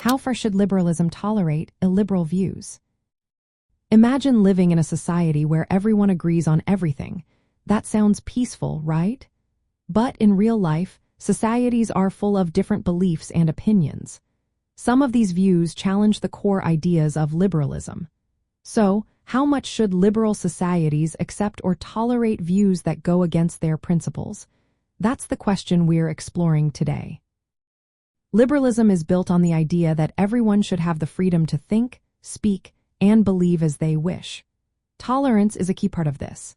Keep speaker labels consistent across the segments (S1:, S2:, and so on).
S1: How far should liberalism tolerate illiberal views? Imagine living in a society where everyone agrees on everything. That sounds peaceful, right? But in real life, societies are full of different beliefs and opinions. Some of these views challenge the core ideas of liberalism. So, how much should liberal societies accept or tolerate views that go against their principles? That's the question we're exploring today. Liberalism is built on the idea that everyone should have the freedom to think, speak, and believe as they wish. Tolerance is a key part of this.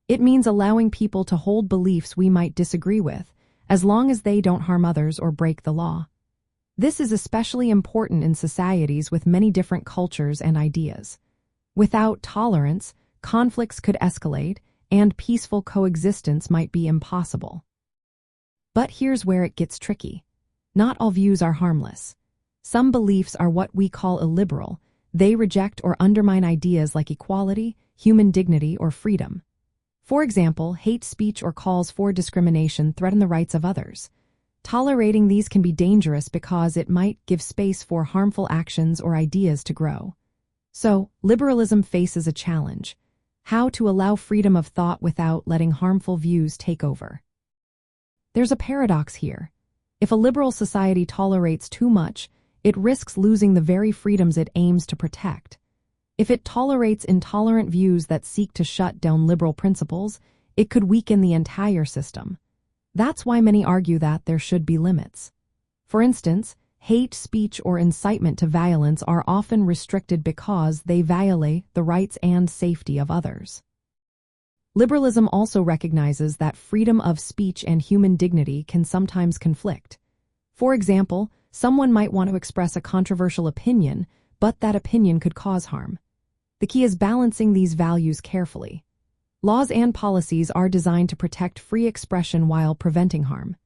S1: It means allowing people to hold beliefs we might disagree with, as long as they don't harm others or break the law. This is especially important in societies with many different cultures and ideas. Without tolerance, conflicts could escalate, and peaceful coexistence might be impossible. But here's where it gets tricky. Not all views are harmless. Some beliefs are what we call illiberal. They reject or undermine ideas like equality, human dignity, or freedom. For example, hate speech or calls for discrimination threaten the rights of others. Tolerating these can be dangerous because it might give space for harmful actions or ideas to grow. So, liberalism faces a challenge: how to allow freedom of thought without letting harmful views take over. There's a paradox here. If a liberal society tolerates too much, it risks losing the very freedoms it aims to protect. If it tolerates intolerant views that seek to shut down liberal principles, it could weaken the entire system. That's why many argue that there should be limits. For instance, hate speech or incitement to violence are often restricted because they violate the rights and safety of others. Liberalism also recognizes that freedom of speech and human dignity can sometimes conflict. For example, someone might want to express a controversial opinion, but that opinion could cause harm. The key is balancing these values carefully. Laws and policies are designed to protect free expression while preventing harm.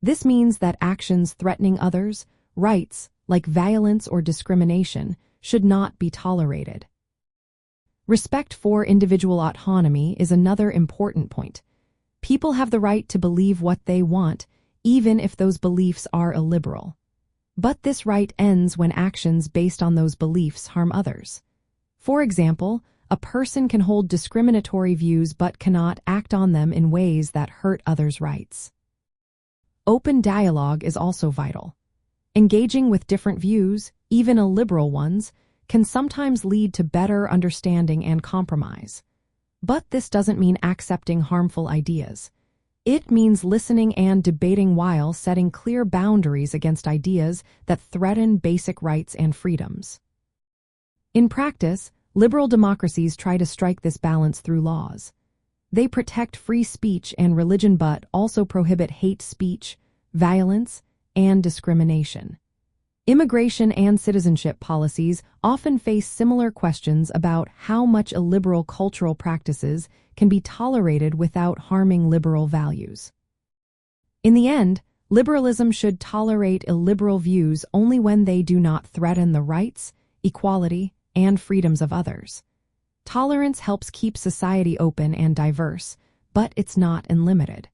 S1: This means that actions threatening others' rights, like violence or discrimination, should not be tolerated. Respect for individual autonomy is another important point. People have the right to believe what they want, even if those beliefs are illiberal. But this right ends when actions based on those beliefs harm others. For example, a person can hold discriminatory views but cannot act on them in ways that hurt others' rights. Open dialogue is also vital. Engaging with different views, even illiberal ones, can sometimes lead to better understanding and compromise. But this doesn't mean accepting harmful ideas. It means listening and debating while setting clear boundaries against ideas that threaten basic rights and freedoms. In practice, liberal democracies try to strike this balance through laws. They protect free speech and religion but also prohibit hate speech, violence, and discrimination. Immigration and citizenship policies often face similar questions about how much illiberal cultural practices can be tolerated without harming liberal values. In the end, liberalism should tolerate illiberal views only when they do not threaten the rights, equality, and freedoms of others. Tolerance helps keep society open and diverse, but it's not unlimited.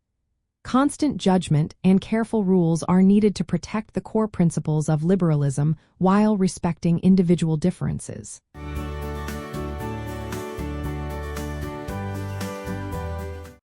S1: Constant judgment and careful rules are needed to protect the core principles of liberalism while respecting individual differences.